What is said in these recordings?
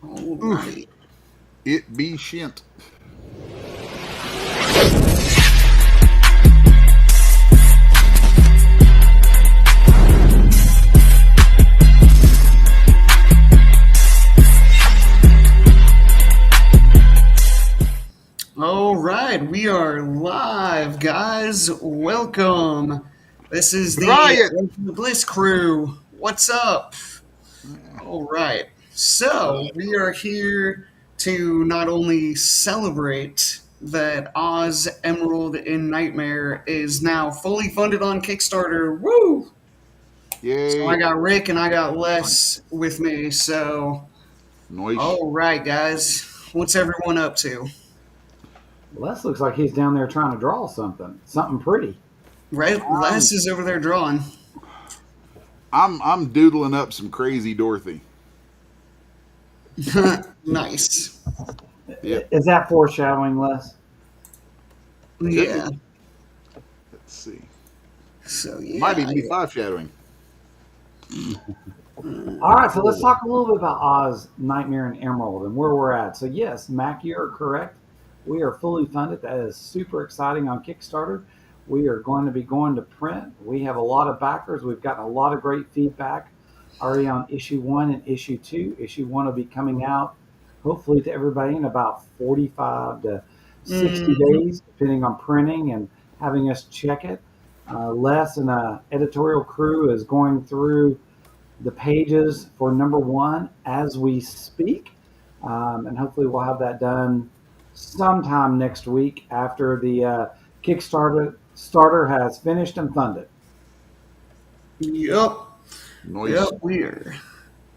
All Oof, right. it be shint. All right. We are live, guys. Welcome. This is the Riot! Bliss crew. What's up? All right. So, we are here to not only celebrate that Oz Emerald in Nightmare is now fully funded on Kickstarter. Woo! So, I Yay. got Rick and I got Les with me. So, Noise. all right, guys. What's everyone up to? Les looks like he's down there trying to draw something pretty. Right? I'm Les is over there drawing. I'm doodling up some crazy Dorothy. Nice. Yep. Is that foreshadowing, Les? Could be. Yeah. Let's see. So Might yeah, even be five shadowing. All right, so let's talk a little bit about Oz, Nightmare, and Emerald and where we're at. So, yes, Mac, you're correct. We are fully funded. That is super exciting on Kickstarter. We are going to be going to print. We have a lot of backers. We've gotten a lot of great feedback already on issue one and issue two. Issue one will be coming out hopefully to everybody in about 45 to 60 hmm days, depending on printing and having us check it. Les and editorial crew is going through the pages for number one as we speak. And hopefully we'll have that done sometime next week after the Kickstarter starter has finished and funded. Yep. Yep. Noise. We're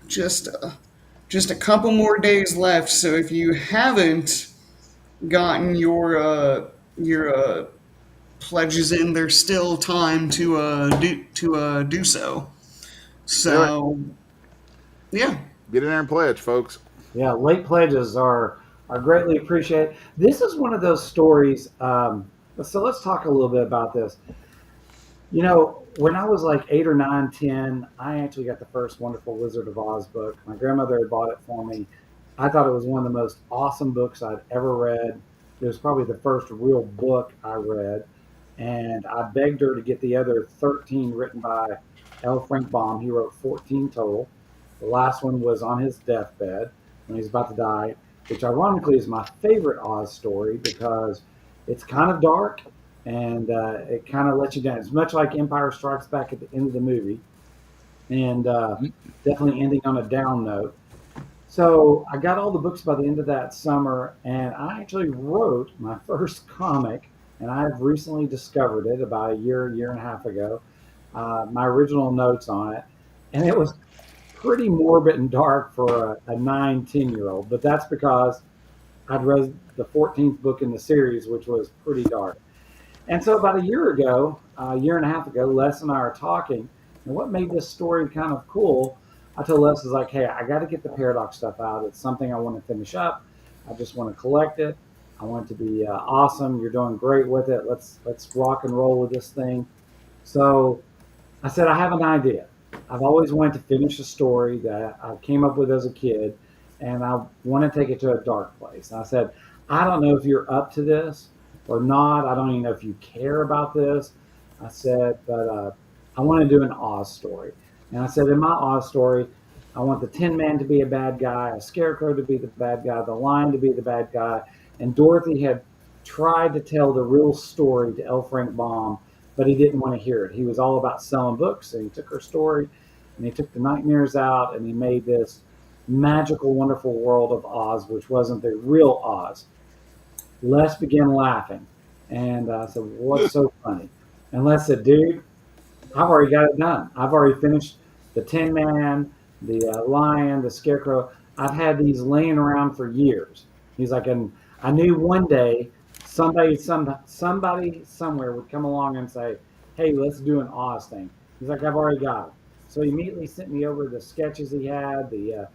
just a couple more days left. So if you haven't gotten your pledges in, there's still time to do so. Do it. So yeah. Get in there and pledge, folks. Yeah, late pledges are greatly appreciated. This is one of those stories. So let's talk a little bit about this. You know, when I was like 8 or 9, 10, I actually got the first Wonderful Wizard of Oz book. My grandmother had bought it for me. I thought it was one of the most awesome books I'd ever read. It was probably the first real book I read. And I begged her to get the other 13 written by L. Frank Baum. He wrote 14 total. The last one was on his deathbed when he's about to die, which ironically is my favorite Oz story because it's kind of dark and it kind of lets you down. It's much like Empire Strikes Back at the end of the movie, and definitely ending on a down note. So I got all the books by the end of that summer, and I actually wrote my first comic, and I've recently discovered it about a year and a half ago. My original notes on it, and it was pretty morbid and dark for a 9, 10 year old, but that's because I'd read the 14th book in the series, which was pretty dark. And so about a year ago, a year and a half ago, Les and I are talking. And what made this story kind of cool, I told Les, is like, hey, I got to get the Paradox stuff out. It's something I want to finish up. I just want to collect it. I want it to be awesome. You're doing great with it. Let's rock and roll with this thing. So I said, I have an idea. I've always wanted to finish a story that I came up with as a kid, and I want to take it to a dark place. And I said, I don't know if you're up to this or not. I don't even know if you care about this. I said, but I want to do an Oz story. And I said, in my Oz story, I want the Tin Man to be a bad guy, a Scarecrow to be the bad guy, the Lion to be the bad guy. And Dorothy had tried to tell the real story to L. Frank Baum, but he didn't want to hear it. He was all about selling books, and he took her story and he took the nightmares out and he made this magical, wonderful world of Oz, which wasn't the real Oz. Les began laughing, and I said, "What's so funny?" And Les said, "Dude, I've already got it done. I've already finished the Tin Man, the Lion, the Scarecrow. I've had these laying around for years." He's like, and I knew one day somebody somewhere would come along and say, "Hey, let's do an Oz thing." He's like, "I've already got it." So he immediately sent me over the sketches he had, the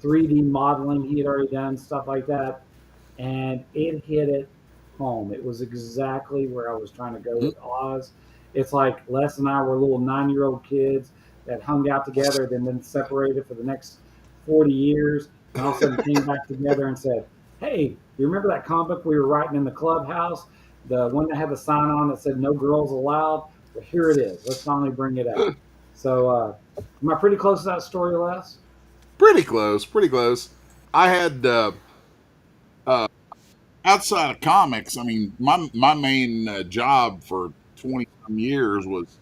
3D modeling he had already done, stuff like that, and it hit it home. It was exactly where I was trying to go with Oz. It's like Les and I were little 9-year-old kids that hung out together, then been separated for the next 40 years. and all of a sudden came back together and said, "Hey, you remember that comic book we were writing in the clubhouse? The one that had the sign on that said 'No girls allowed'? Well, here it is. Let's finally bring it out." So, am I pretty close to that story, Les? Pretty close, pretty close. I had uh, outside of comics. I mean, my main job for 20 some years was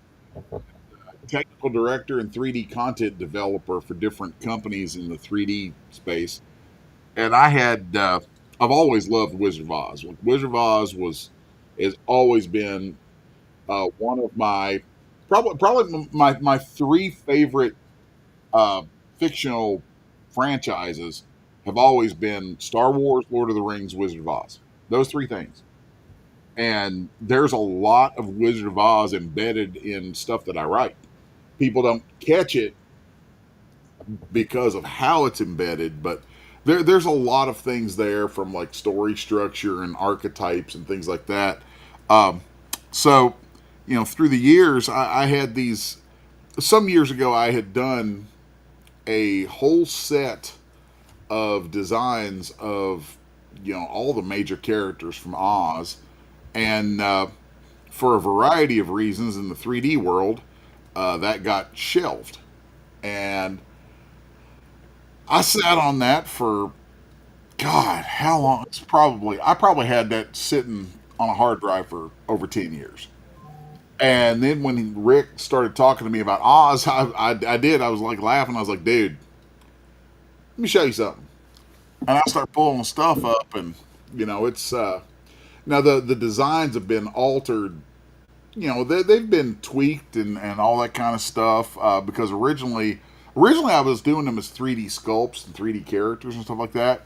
technical director and 3D content developer for different companies in the 3D space. And I've always loved Wizard of Oz. Wizard of Oz has always been one of my probably my three favorite uh, fictional franchises have always been Star Wars, Lord of the Rings, Wizard of Oz. Those three things. And there's a lot of Wizard of Oz embedded in stuff that I write. People don't catch it because of how it's embedded, but there's a lot of things there from like story structure and archetypes and things like that. Um, so, through the years, I had these. Some years ago, I had done a whole set of designs of all the major characters from Oz, and for a variety of reasons in the 3D world, that got shelved, and I sat on that for God, how long? I probably had that sitting on a hard drive for over 10 years. And then when Rick started talking to me about Oz, I did. I was like laughing. I was like, dude, let me show you something. And I start pulling the stuff up, and it's now the designs have been altered. They've been tweaked and all that kind of stuff because originally I was doing them as 3D sculpts and 3D characters and stuff like that,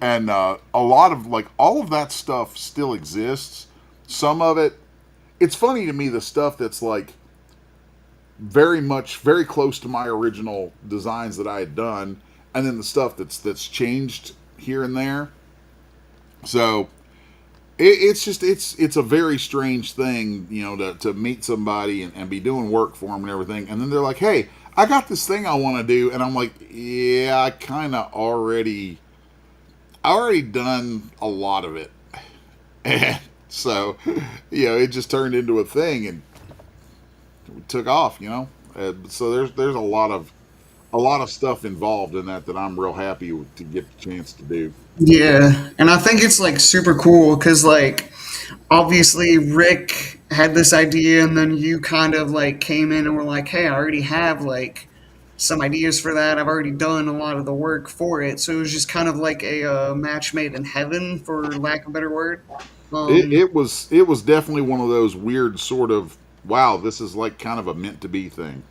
and a lot of like all of that stuff still exists. Some of it, it's funny to me, the stuff that's like very close to my original designs that I had done, and then the stuff that's changed here and there. So it's just it's a very strange thing, to meet somebody and be doing work for them and everything, and then they're like, "Hey, I got this thing I want to do," and I'm like, "Yeah, I already done a lot of it," and so it just turned into a thing and took off. So there's a lot of stuff involved in that I'm real happy to get the chance to do. Yeah, and I think it's like super cool because like obviously Rick had this idea, and then you kind of like came in and were like, "Hey, I already have like some ideas for that. I've already done a lot of the work for it." So it was just kind of like a match made in heaven, for lack of a better word. Um, It was definitely one of those weird sort of, wow, this is like kind of a meant to be thing.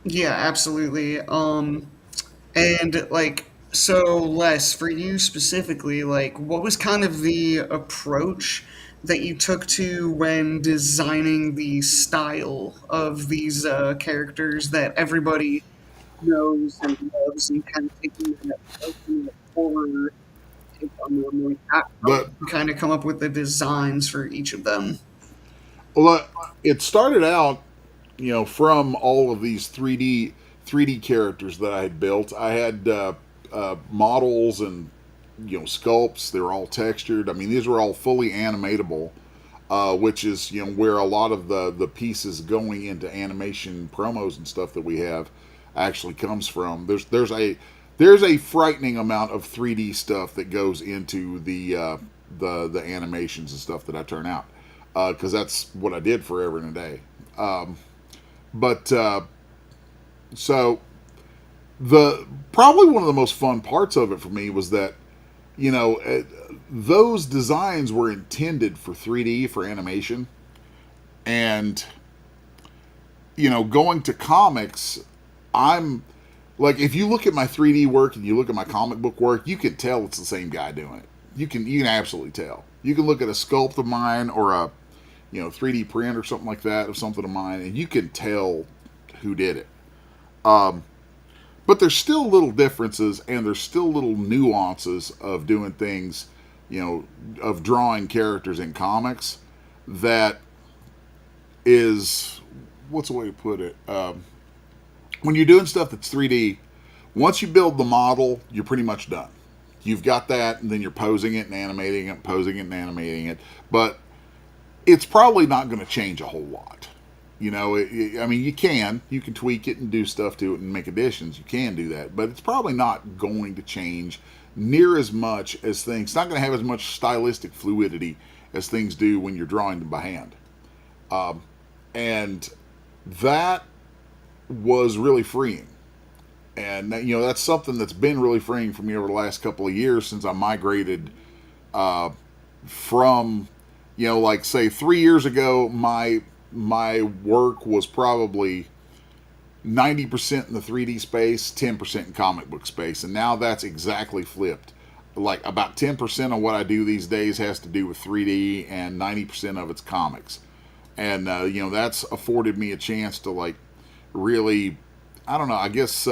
yeah, absolutely. And like, so Les, for you specifically, like, what was kind of the approach that you took to when designing the style of these characters that everybody knows and loves, and kind of taking that ultimate horror take on them? Like, how did But you kind of come up with the designs for each of them? well, it started out, from all of these 3D characters that I had built. I had models and sculpts. They were all textured. I mean, these were all fully animatable, which is where a lot of the pieces going into animation promos and stuff that we have actually comes from. There's a frightening amount of 3D stuff that goes into the animations and stuff that I turn out, because that's what I did forever and a day. But so the probably one of the most fun parts of it for me was that you know uh, those designs were intended for 3D for animation, and going to comics, I'm like, if you look at my 3D work and you look at my comic book work, you can tell it's the same guy doing it. You can absolutely tell. You can look at a sculpt of mine or a 3D print or something like that of something of mine, and you can tell who did it. Um, but there's still little differences and there's still little nuances of doing things, of drawing characters in comics that is, what's the way to put it? When you're doing stuff that's 3D, Once you build the model, you're pretty much done. You've got that, and then you're posing it and animating it, posing it and animating it. But it's probably not going to change a whole lot. I mean, you can tweak it and do stuff to it and make additions. You can do that, but it's probably not going to change near as much as things. It's not going to have as much stylistic fluidity as things do when you're drawing them by hand. And that was really freeing. And that's something that's been really freeing for me over the last couple of years since I migrated from, like say 3 years ago, my work was probably 90% in the 3D space, 10% in comic book space, and now that's exactly flipped. Like about 10% of what I do these days has to do with 3D, and 90% of it's comics. And that's afforded me a chance to like really, I don't know, I guess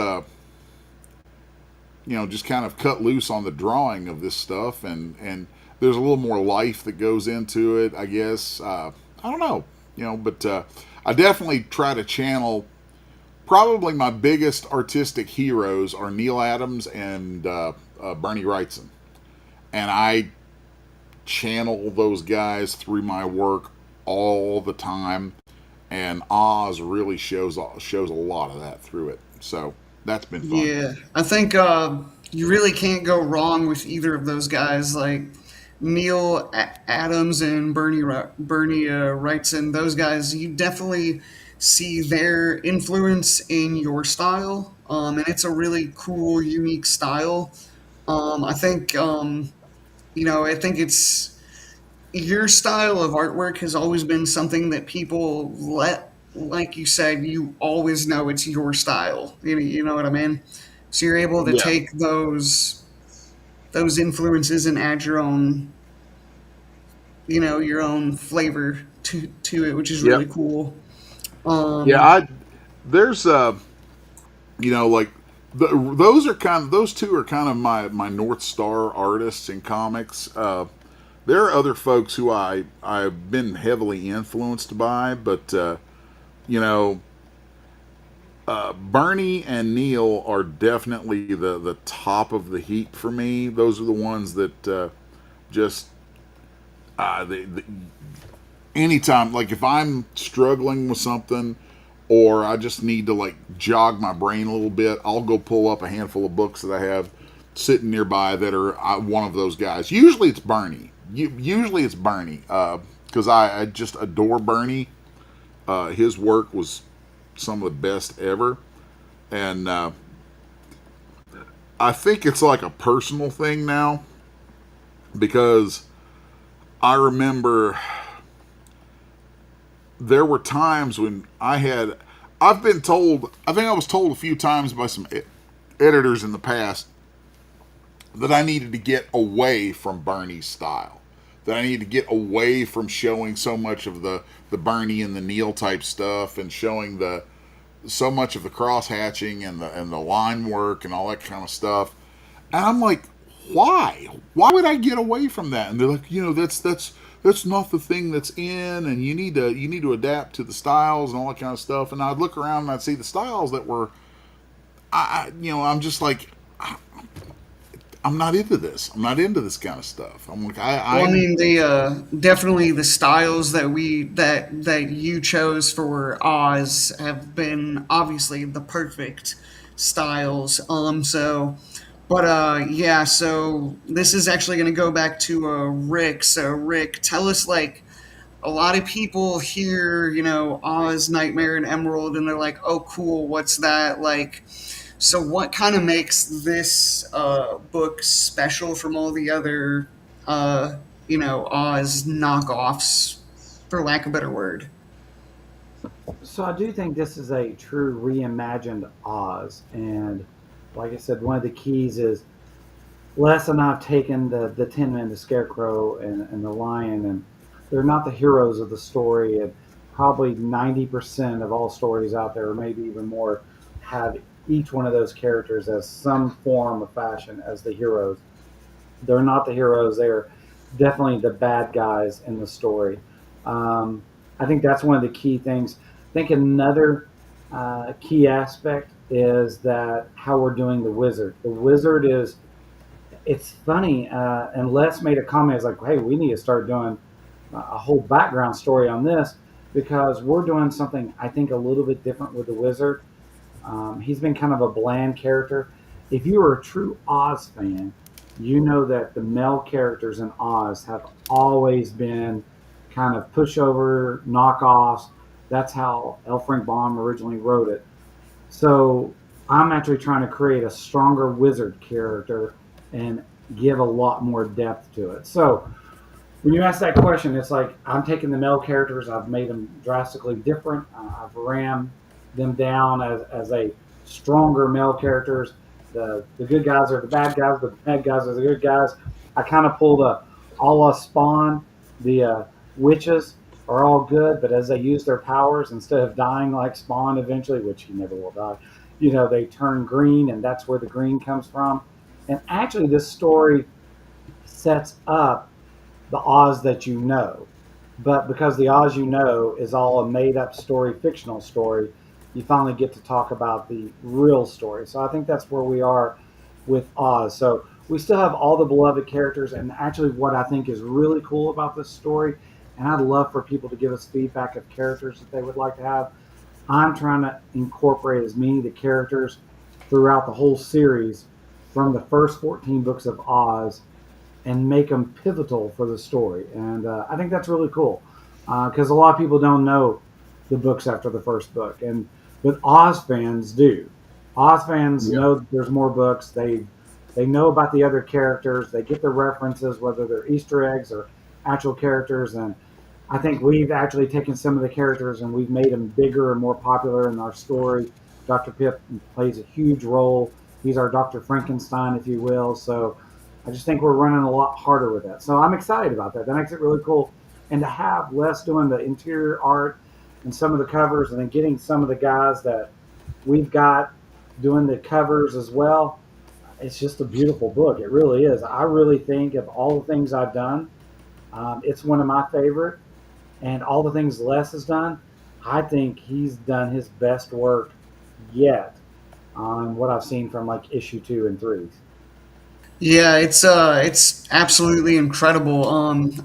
just kind of cut loose on the drawing of this stuff, and there's a little more life that goes into it, I guess. I don't know, but I definitely try to channel. Probably my biggest artistic heroes are Neil Adams and Bernie Wrightson, and I channel those guys through my work all the time. And Oz really shows a lot of that through it. So that's been fun. Yeah, I think you really can't go wrong with either of those guys. Like Adams and Bernie Wrightson, those guys, you definitely see their influence in your style, and it's a really cool, unique style. I think I think it's your style of artwork has always been something that people let, like you said, you always know it's your style. You know what I mean? So you're able to Yeah. take those influences and add your own flavor to it, which is really Yep. cool. Yeah. Um, There's like those two are kind of my North Star artists in comics. There are other folks who I've been heavily influenced by, but you know Bernie and Neil are definitely the top of the heap for me. Those are the ones that just anytime, like if I'm struggling with something or I just need to like jog my brain a little bit, I'll go pull up a handful of books that I have sitting nearby that are one of those guys. Usually it's Bernie. Usually it's Bernie because I just adore Bernie. His work was some of the best ever, and I think it's like a personal thing now because I remember there were times when I've been told, I think I was told a few times by some editors in the past that I needed to get away from Bernie's style. That I needed to get away from showing so much of the Bernie and the Neil type stuff and showing the so much of the cross hatching and the line work and all that kind of stuff. And I'm like, why? Why would I get away from that? And they're like, that's not the thing that's in, and you need to adapt to the styles and all that kind of stuff. And I'd look around and I'd see the styles that were, I'm just like, I'm not into this. I'm not into this kind of stuff. I'm like, well, I I'm mean, the definitely the styles that you chose for Oz have been obviously the perfect styles. But yeah, so this is actually going to go back to Rick. So Rick, tell us, like, a lot of people hear, Oz, Nightmare, and Emerald, and they're like, "Oh, cool, what's that?" Like, so what kind of makes this book special from all the other, Oz knockoffs, for lack of a better word? So I do think this is a true reimagined Oz, and like I said, one of the keys is Les and I've taken the Tin Man, the Scarecrow, and the Lion, and they're not the heroes of the story. And probably 90% of all stories out there, or maybe even more, have each one of those characters as some form of fashion as the heroes. They're not the heroes. They're definitely the bad guys in the story. I think that's one of the key things. I think another key aspect is that how we're doing the wizard. The wizard is, it's funny, and Les made a comment. It's like, hey, we need to start doing a whole background story on this because we're doing something I think a little bit different with the wizard. He's been kind of a bland character. If you are a true Oz fan, you know that the male characters in Oz have always been kind of pushover knockoffs. That's how L. Frank Baum originally wrote it. So I'm actually trying to create a stronger wizard character and give a lot more depth to it. So when you ask that question, it's like I'm taking the male characters, I've made them drastically different. I've rammed them down as a stronger male characters. The good guys are the bad guys, but the bad guys are the good guys. I kind of pulled a a la Spawn. The witches are all good, but as they use their powers, instead of dying like Spawn eventually, which he never will die, they turn green, and that's where the green comes from. And actually, this story sets up the Oz that you know. But because the Oz you know is all a made up story, fictional story, you finally get to talk about the real story. So I think that's where we are with Oz. So we still have all the beloved characters, and actually, what I think is really cool about this story, and I'd love for people to give us feedback of characters that they would like to have. I'm trying to incorporate as many of the characters throughout the whole series from the first 14 books of Oz and make them pivotal for the story. And I think that's really cool because a lot of people don't know the books after the first book, but Oz fans do. Oz fans Yeah. know that there's more books. They know about the other characters. They get the references, whether they're Easter eggs or actual characters. And I think we've actually taken some of the characters and we've made them bigger and more popular in our story. Dr. Pip plays a huge role. He's our Dr. Frankenstein, if you will. So I just think we're running a lot harder with that. So I'm excited about that. That makes it really cool. And to have Les doing the interior art and some of the covers, and then getting some of the guys that we've got doing the covers as well, it's just a beautiful book. It really is. I really think of all the things I've done, it's one of my favorite. And all the things Les has done, I think he's done his best work yet on what I've seen from like issue 2 and 3. Yeah, it's absolutely incredible.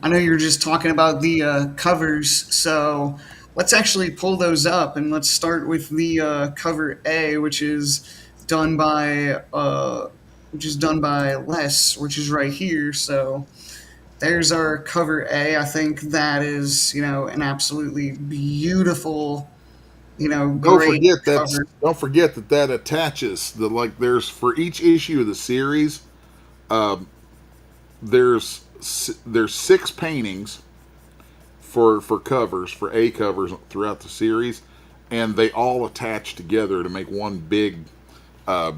I know you're just talking about the covers, so let's actually pull those up and let's start with the cover A, which is done by Les, which is right here. So there's our cover A. I think that is, an absolutely beautiful, great cover. Don't forget that that attaches the like. There's for each issue of the series. Um, there's six paintings for covers for A covers throughout the series, and they all attach together to make one uh,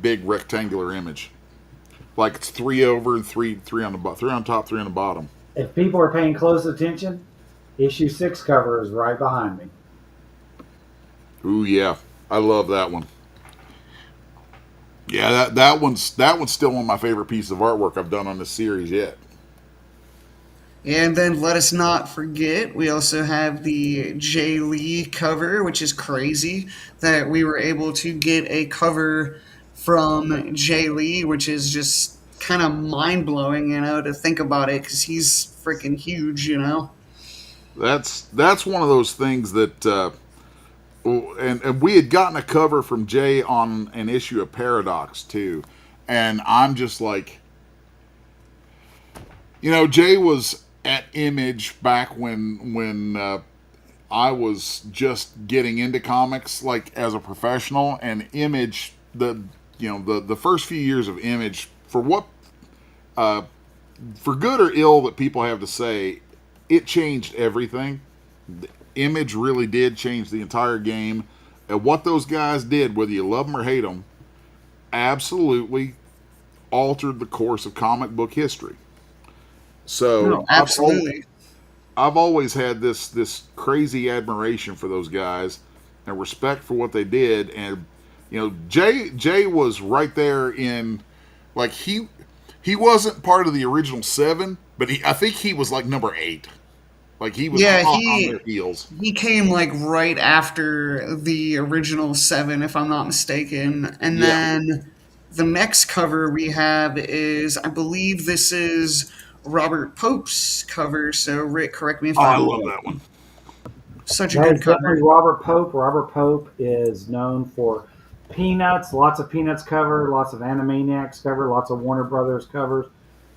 big rectangular image. Like it's three over and three on the three on top, three on the bottom. If people are paying close attention, issue 6 cover is right behind me. Ooh yeah, I love that one. Yeah, that one's still one of my favorite pieces of artwork I've done on this series yet. And then let us not forget, we also have the Jay Lee cover, which is crazy that we were able to get a cover from Jay Lee, which is just kind of mind blowing, to think about it, because he's freaking huge. That's one of those things that and we had gotten a cover from Jay on an issue of Paradox too, and I'm just like, Jay was at Image back when I was just getting into comics like as a professional, and Image the first few years of Image uh, for good or ill that people have to say, it changed everything. The Image really did change the entire game. And what those guys did, whether you love them or hate them, absolutely altered the course of comic book history. So No, absolutely. I've always had this crazy admiration for those guys and respect for what they did. And Jay was right there in, like, he wasn't part of the original seven, but I think he was like number 8. Like he was Yeah, hot on their heels. he came like right after the original seven, if I'm not mistaken. And Yeah. then the next cover we have is, I believe this is Robert Pope's cover. So Rick, correct me if Oh, I I'm love wrong. that one. Such a That good is definitely cover. Robert Pope. Robert Pope is known for Peanuts, lots of Peanuts cover, lots of Animaniacs cover, lots of Warner Brothers covers.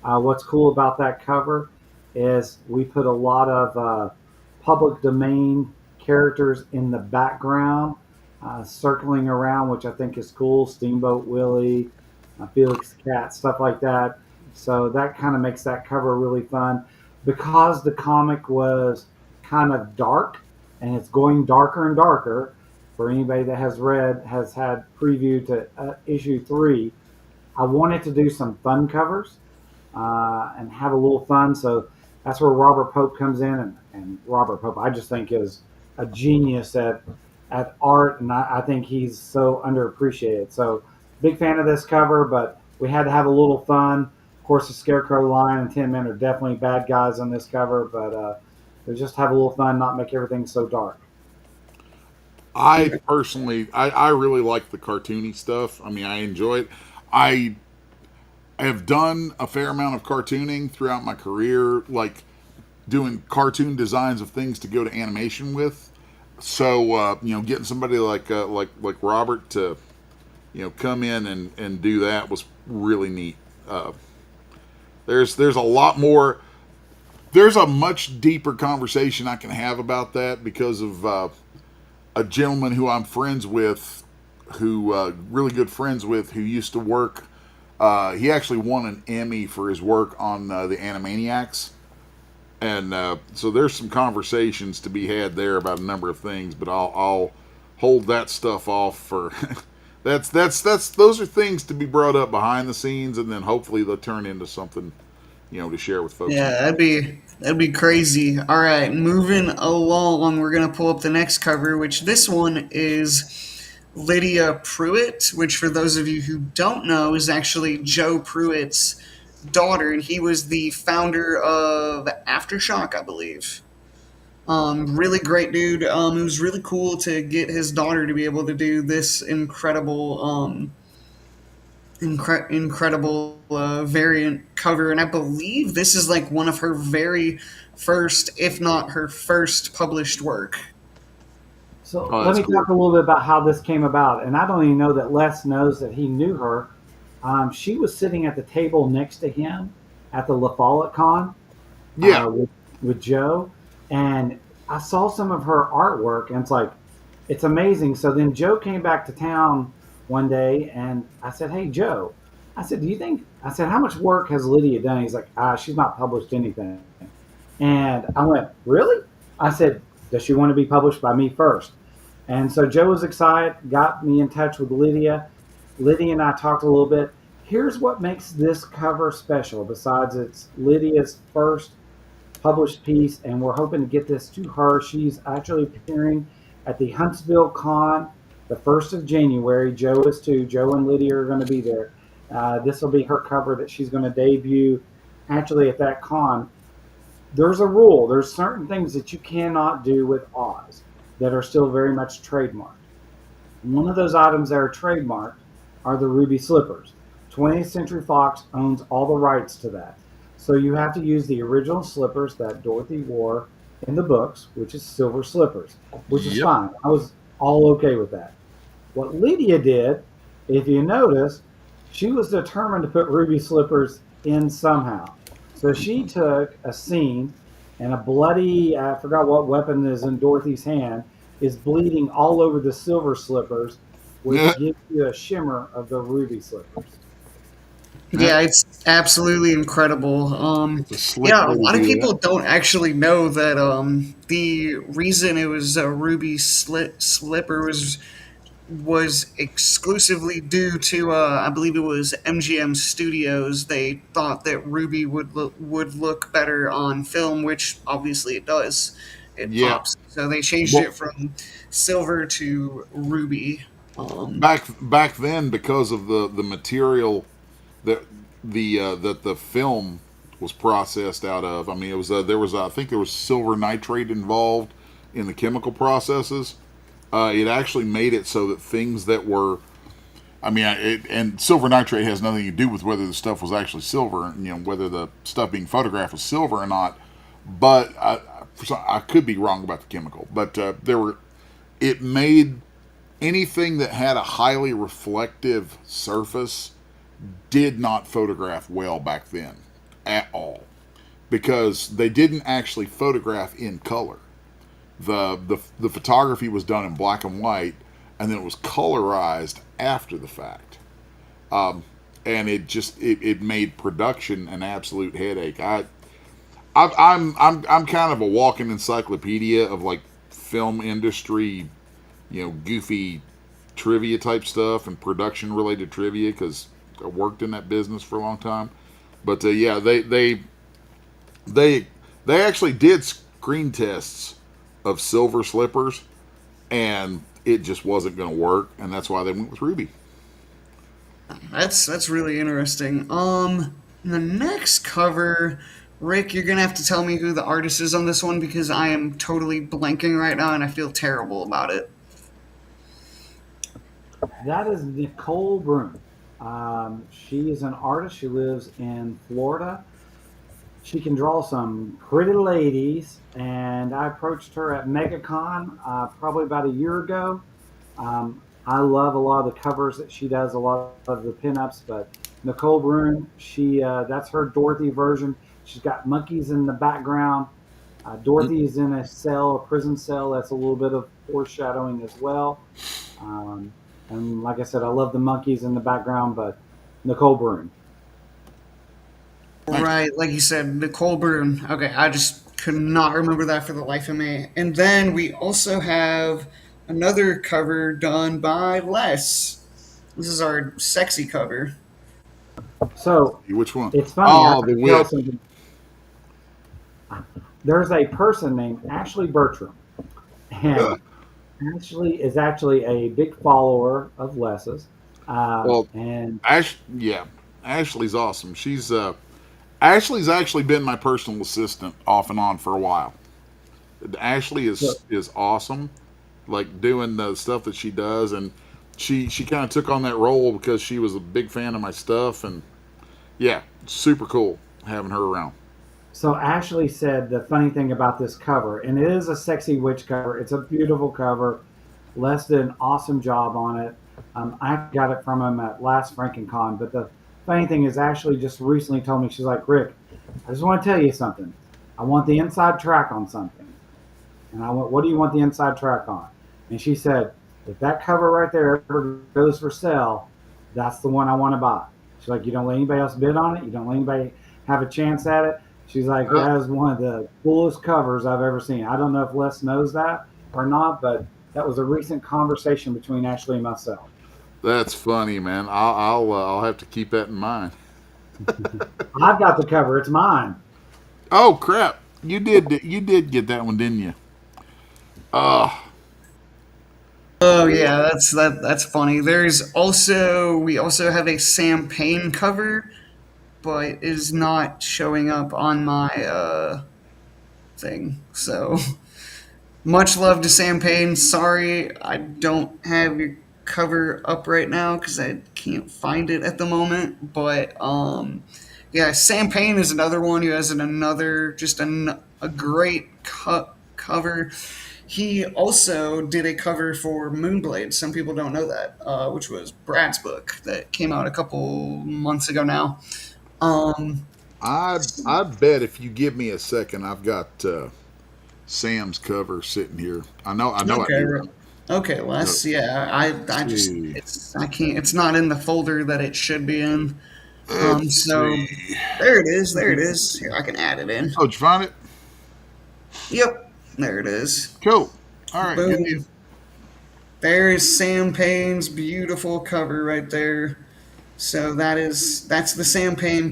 What's cool about that cover is we put a lot of public domain characters in the background, circling around, which I think is cool. Steamboat Willie, Felix Cat, stuff like that. So that kind of makes that cover really fun. Because the comic was kind of dark and it's going darker and darker. For anybody that has had preview to issue 3, I wanted to do some fun covers and have a little fun. So that's where Robert Pope comes in, and Robert Pope, I just think is a genius at art, and I think he's so underappreciated. So big fan of this cover, but we had to have a little fun. Of course, the Scarecrow, Lion, and Tin Men are definitely bad guys on this cover, but we just have a little fun, not make everything so dark. I personally, I really like the cartoony stuff. I mean, I enjoy it. I have done a fair amount of cartooning throughout my career, like doing cartoon designs of things to go to animation with. So getting somebody like Robert to come in and do that was really neat. There's a lot more. There's a much deeper conversation I can have about that because of a gentleman who I'm friends with, who really good friends with, who used to work. He actually won an Emmy for his work on the Animaniacs, and so there's some conversations to be had there about a number of things. But I'll hold that stuff off for. That's those are things to be brought up behind the scenes, and then hopefully they'll turn into something to share with folks. Yeah, that'd be crazy. All right, moving along, we're gonna pull up the next cover, which this one is Lydia Pruitt, which for those of you who don't know is actually Joe Pruitt's daughter, and he was the founder of Aftershock, I believe. Really great dude. It was really cool to get his daughter to be able to do this incredible variant cover, and I believe this is like one of her very first, if not her first, published work. So Oh, let that's me cool. talk a little bit about how this came about. And I don't even know that Les knows that he knew her. She was sitting at the table next to him at the La Follette Con Yeah, with Joe, and I saw some of her artwork, and it's amazing. So then Joe came back to town one day, and I said, "Hey, Joe," I said, "Do you think?" I said, "How much work has Lydia done?" He's like, "She's not published anything." And I went, "Really?" I said, "Does she want to be published by me first?" And so Joe was excited, got me in touch with Lydia. Lydia and I talked a little bit. Here's what makes this cover special, besides it's Lydia's first published piece, and we're hoping to get this to her. She's actually appearing at the Huntsville Con the 1st of January. Joe is too. Joe and Lydia are going to be there. This will be her cover that she's going to debut actually at that con. There's a rule. There's certain things that you cannot do with Oz that are still very much trademarked. One of those items that are trademarked are the ruby slippers. 20th Century Fox owns all the rights to that. So you have to use the original slippers that Dorothy wore in the books, which is silver slippers, which is yep. fine. I was all okay with that. What Lydia did, if you notice, she was determined to put ruby slippers in somehow. So she took a scene and a bloody, I forgot what weapon is in Dorothy's hand, is bleeding all over the silver slippers, Yeah, which gives you a shimmer of the ruby slippers. Yeah, it's absolutely incredible. it's a slick Yeah, a way to lot of do that. people don't actually know that the reason it was a ruby slipper was exclusively due to I believe it was MGM Studios. They thought that ruby would look better on film, which obviously it does. It Yeah. pops. So they changed Well, it from silver to ruby. Um, back then, because of the material that the film was processed out of. I mean, it was there was I think there was silver nitrate involved in the chemical processes. It actually made it so that things that were, I mean, and silver nitrate has nothing to do with whether the stuff was actually silver, whether the stuff being photographed was silver or not. But I could be wrong about the chemical. But it made anything that had a highly reflective surface did not photograph well back then at all because they didn't actually photograph in color. The photography was done in black and white, and then it was colorized after the fact. And it made production an absolute headache. I'm kind of a walking encyclopedia of like film industry, goofy trivia type stuff and production related trivia because I worked in that business for a long time. But yeah, they they actually did screen tests of silver slippers, and it just wasn't going to work, and that's why they went with ruby. That's really interesting. The next cover, Rick, you're gonna have to tell me who the artist is on this one because I am totally blanking right now and I feel terrible about it. That is Nicole Broom. She is an artist. She lives in Florida. She can draw some pretty ladies, and I approached her at MegaCon probably about a year ago. I love a lot of the covers that she does, a lot of the pinups, but Nicole Broom, she that's her Dorothy version. She's got monkeys in the background. Dorothy is in a cell, a prison cell. That's a little bit of foreshadowing as well. Um, and like I said, I love the monkeys in the background, but Nicole Broom. Nice. Right, like you said, Nicole Byrne. Okay, I just could not remember that for the life of me. And then we also have another cover done by Les. This is our sexy cover. So Which one? it's funny. I Oh, have the to tell whip. something. There's a person named Ashley Bertram, and Uh, Ashley is actually a big follower of Les's. well, And Yeah, Ashley's awesome. Ashley's actually been my personal assistant off and on for a while. Ashley so, is awesome, like doing the stuff that she does, and she kind of took on that role because she was a big fan of my stuff, and yeah, super cool having her around. so Ashley said the funny thing about this cover, and it is a sexy witch cover. It's a beautiful cover. Les did an awesome job on it. I got it from him at last FrankenCon. But the funny thing is, Ashley just recently told me, she's like, Rick, I just want to tell you something. I want the inside track on something. And I went, what do you want the inside track on? And she said, if that cover right there ever goes for sale, that's the one I want to buy. She's like, you don't let anybody else bid on it. You don't let anybody have a chance at it. She's like, Uh, that is one of the coolest covers I've ever seen. I don't know if Les knows that or not, but that was a recent conversation between Ashley and myself. that's funny, man. I'll have to keep that in mind. I've got the cover. It's mine. Oh crap! You did get that one, didn't you? Uh Oh yeah, that's funny. There's also we also have a Sam Payne cover, but is not showing up on my thing. So much love to Sam Payne. Sorry, I don't have your cover up right now because I can't find it at the moment. But yeah, Sam Payne is another one who has another a great cover. He also did a cover for Moonblade. Some people don't know that, which was Brad's book that came out a couple months ago now. Um, I bet if you give me a second, I've got Sam's cover sitting here. I know I okay, do. okay, No, Les. Yeah, I just see. I can't. It's not in the folder that it should be in. Let's So see. there it is. There it is. Here, I can add it in. Oh, did you find it? Yep, there it is. Cool. All right, good deal. Boom. There is Sam Payne's beautiful cover right there. So that's the Sam Payne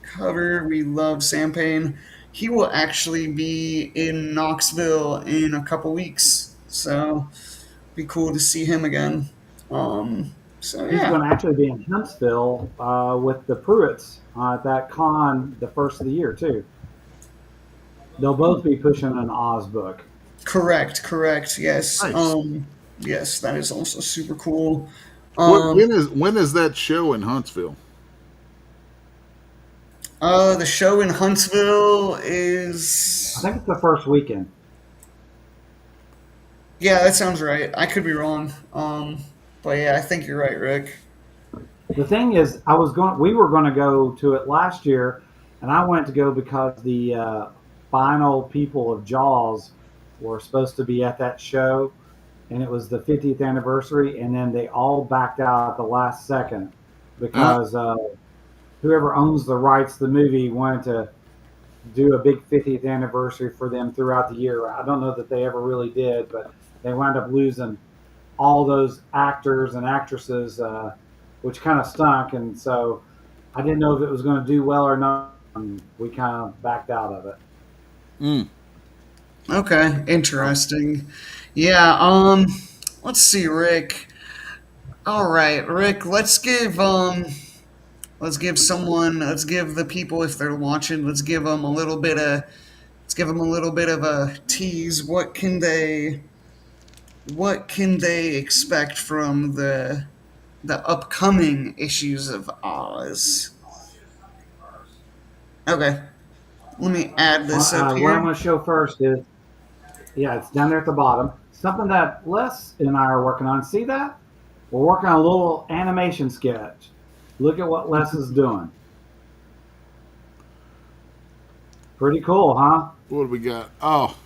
cover. We love Sam Payne. He will actually be in Knoxville in a couple weeks, so be cool to see him again. So He's yeah. going to actually be in Huntsville with the Pruitts at that con the first of the year too. They'll both be pushing an Oz book. Correct, correct. Yes. Nice. Yes, that is also super cool. What Um when is that show in Huntsville? the show in Huntsville I is, think it's the first weekend. yeah, that sounds right. I could be wrong. But yeah, I think you're right, Rick. The thing is, we were going to go to it last year, and I went to go because the final people of Jaws were supposed to be at that show, and it was the 50th anniversary, and then they all backed out at the last second Uh, because whoever owns the rights to the movie wanted to do a big 50th anniversary for them throughout the year. I don't know that they ever really did, but they wound up losing all those actors and actresses, which kind of stunk. And so I didn't know if it was going to do well or not. And we kind of backed out of it. mm. Okay, Oh, interesting. Yeah, let's see, Rick. All right, Rick, let's give the people, if they're watching, let's give them a little bit of a tease. What can they expect from the upcoming issues of Oz? Okay, let me add this up What here. I'm going to show first is, yeah, it's down there at the bottom. Something that Les and I are working on. See that? We're working on a little animation sketch. Look at what Les is doing. Pretty cool, huh? what do we got? Oh,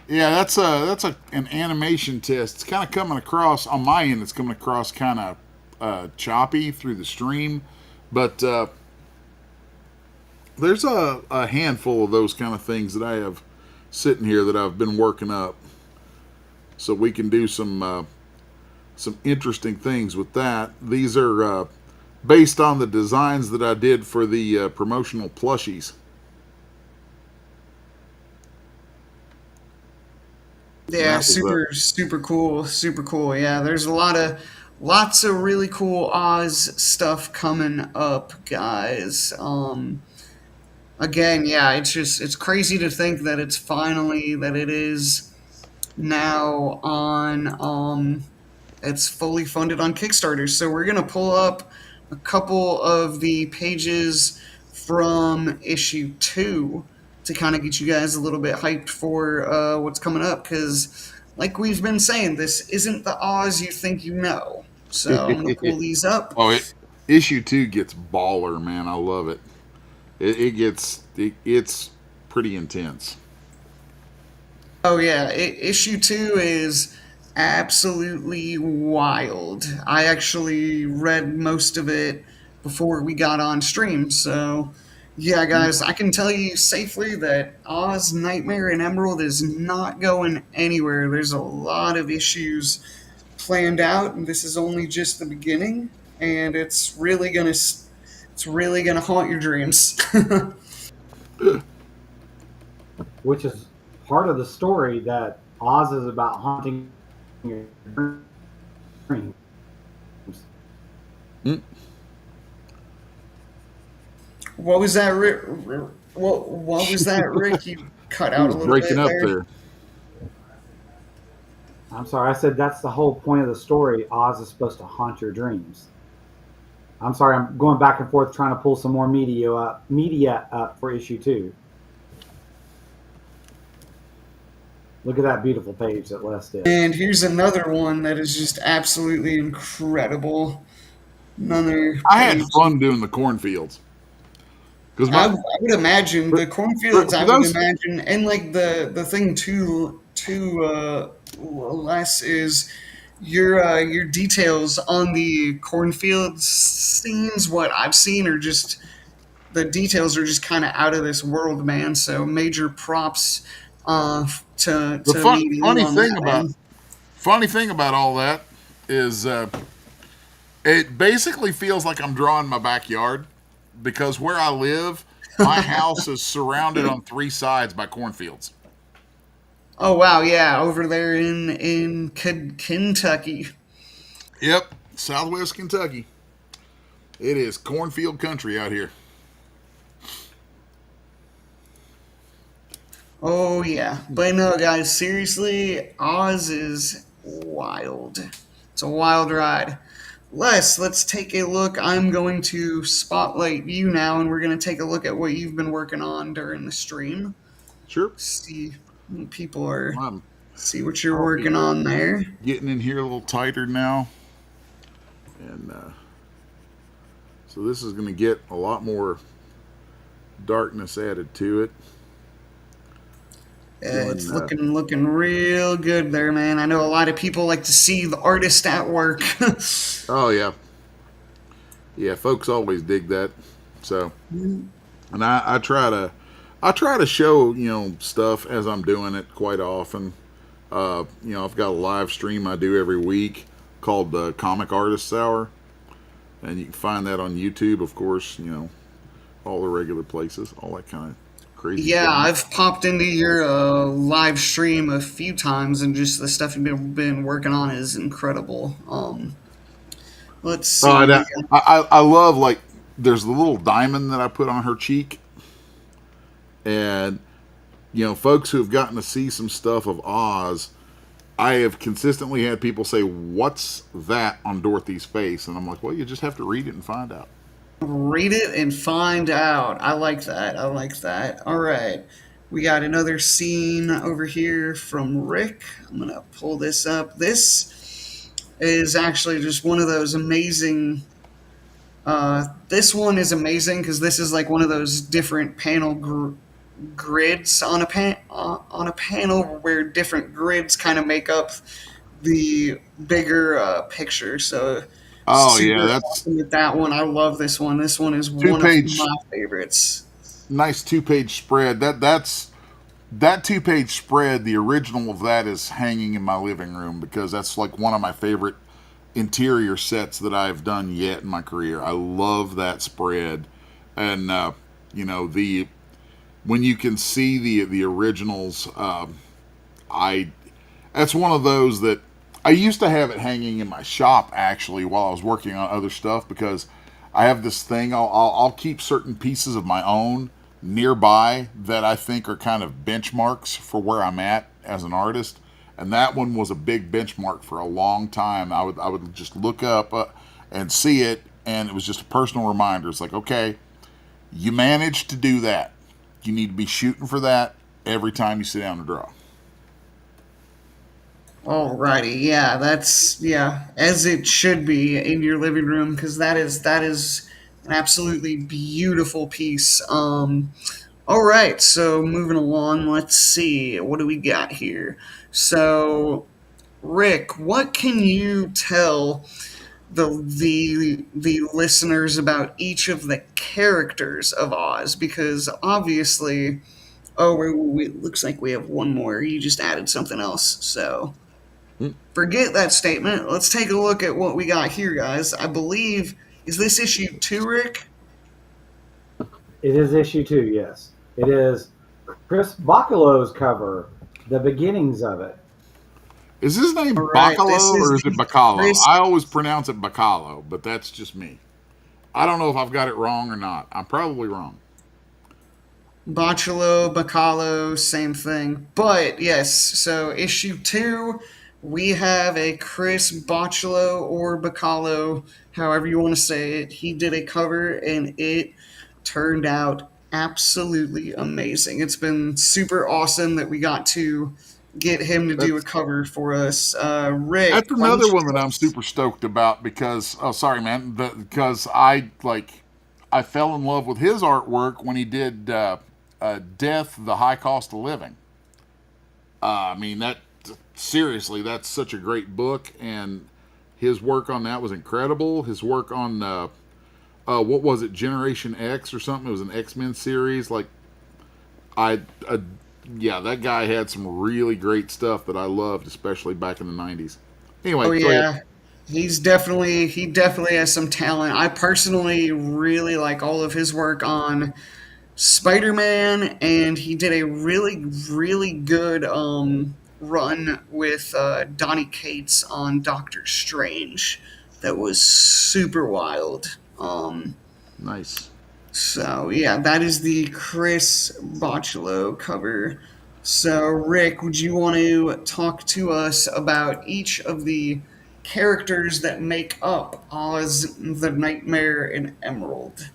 yeah, that's an animation test. It's kind of coming across on my end. It's coming across kind of choppy through the stream, but there's a handful of those kind of things that I have sitting here that I've been working up, so we can do some interesting things with that. These are based on the designs that I did for the promotional plushies. And Yeah, that was super cool, super cool. Yeah, there's lots of really cool Oz stuff coming up, guys. Again, yeah, it's crazy to think that it is now on it's fully funded on Kickstarter. So we're gonna pull up a couple of the pages from issue 2 to kind of get you guys a little bit hyped for what's coming up, because like we've been saying, this isn't the Oz you think you know. So I'm gonna pull these up. oh, issue 2 gets baller, man. I love it. It's pretty intense. Oh yeah, issue 2 is absolutely wild. I actually read most of it before we got on stream, so yeah, guys, I can tell you safely that Oz Nightmare and Emerald is not going anywhere. There's a lot of issues planned out, and this is only just the beginning, and it's really gonna haunt your dreams. Which is part of the story that Oz is about haunting your dreams. Mm. What was that, Rick? What was that, Rick? You cut He out a was little breaking bit up there. there. I'm sorry, I said that's the whole point of the story. Oz is supposed to haunt your dreams. I'm sorry, I'm going back and forth trying to pull some more media up for issue 2. Look at that beautiful page that Les did. And here's another one that is just absolutely incredible. Another I had page. fun doing the cornfields because I would imagine for, the cornfields. I for would those. imagine, and like the thing too less is your details on the cornfield scenes. What I've seen are just the details are just kind of out of this world, man. So major props The to me to you on that one. funny thing about all that is it basically feels like I'm drawing my backyard because where I live, my house is surrounded on three sides by cornfields. Oh wow, yeah, over there in Kentucky. Yep. Southwest Kentucky. It is cornfield country out here. Oh yeah, but no, guys, seriously, Oz is wild. It's a wild ride. Les, let's take a look. I'm going to spotlight you now, and we're going to take a look at what you've been working on during the stream. Sure. See what people are. I'm, See what you're I'll be working on there. getting in here a little tighter now. And so this is going to get a lot more darkness added to it. It's Doing, looking real good there, man. I know a lot of people like to see the artist at work. oh, yeah. Yeah, folks always dig that. So, and I try to show, stuff as I'm doing it quite often. I've got a live stream I do every week called the Comic Artists Hour. And you can find that on YouTube, of course, all the regular places, all that kind of crazy Yeah, stuff. I've popped into your live stream a few times, and just the stuff you've been working on is incredible. Let's Oh, see. I love, like, there's the little diamond that I put on her cheek. And, folks who have gotten to see some stuff of Oz, I have consistently had people say, "What's that on Dorothy's face?" And I'm like, "Well, you just have to read it and find out." Read it and find out. I like that. I like that. All right. We got another scene over here from Rick. I'm going to pull this up. This is actually just one of those amazing. This one is amazing because this is like one of those different grids on on a panel where different grids kind of make up the bigger picture. So Oh yeah, super that's awesome with that one. I love this one. This one is two one of page, my favorites. nice 2 page spread. That 2 page spread. The original of that is hanging in my living room because that's like one of my favorite interior sets that I've done yet in my career. I love that spread, and the when you can see the originals. I That's one of those that I used to have it hanging in my shop actually while I was working on other stuff because I have this thing. I'll keep certain pieces of my own nearby that I think are kind of benchmarks for where I'm at as an artist. And that one was a big benchmark for a long time. I would just look up and see it, and it was just a personal reminder. It's like, okay, you managed to do that. You need to be shooting for that every time you sit down to draw. Alrighty, yeah, that's yeah, as it should be in your living room because that is an absolutely beautiful piece. All right, so moving along, let's see what do we got here. So, Rick, what can you tell the listeners about each of the characters of Oz? Because obviously, oh, looks like we have one more. You just added something else, so forget that statement. Let's take a look at what we got here, guys. I believe is this issue 2, Rick? It is issue 2, yes. It is Chris Bacalo's cover, the beginnings of it. Is his All name right, this Bacalo is or is it the Bacalo? Chris I always pronounce it Bacalo, but that's just me. I don't know if I've got it wrong or not. I'm probably wrong. Bacalo, Bacalo, same thing. But yes, so issue 2, we have a Chris Bacalo or Bacalo, however you want to say it. He did a cover and it turned out absolutely amazing. It's been super awesome that we got to get him to do a That's cover for us. Rick, that's why don't another you one that tell I'm us? super stoked about because oh sorry man, because I fell in love with his artwork when he did Death, the High Cost of Living. I mean that seriously, that's such a great book, and his work on that was incredible. His work on what was it, Generation X or something? It was an X-Men series. Like I, uh, yeah, that guy had some really great stuff that I loved, especially back in the '90s. Anyway, Oh go ahead. yeah, he definitely has some talent. I personally really like all of his work on Spider-Man, and he did a really good run with Donny Cates on Doctor Strange. that was super wild. Nice. So yeah, that is the Chris Bocciolo cover. So Rick, would you want to talk to us about each of the characters that make up Oz the Nightmare in Emerald?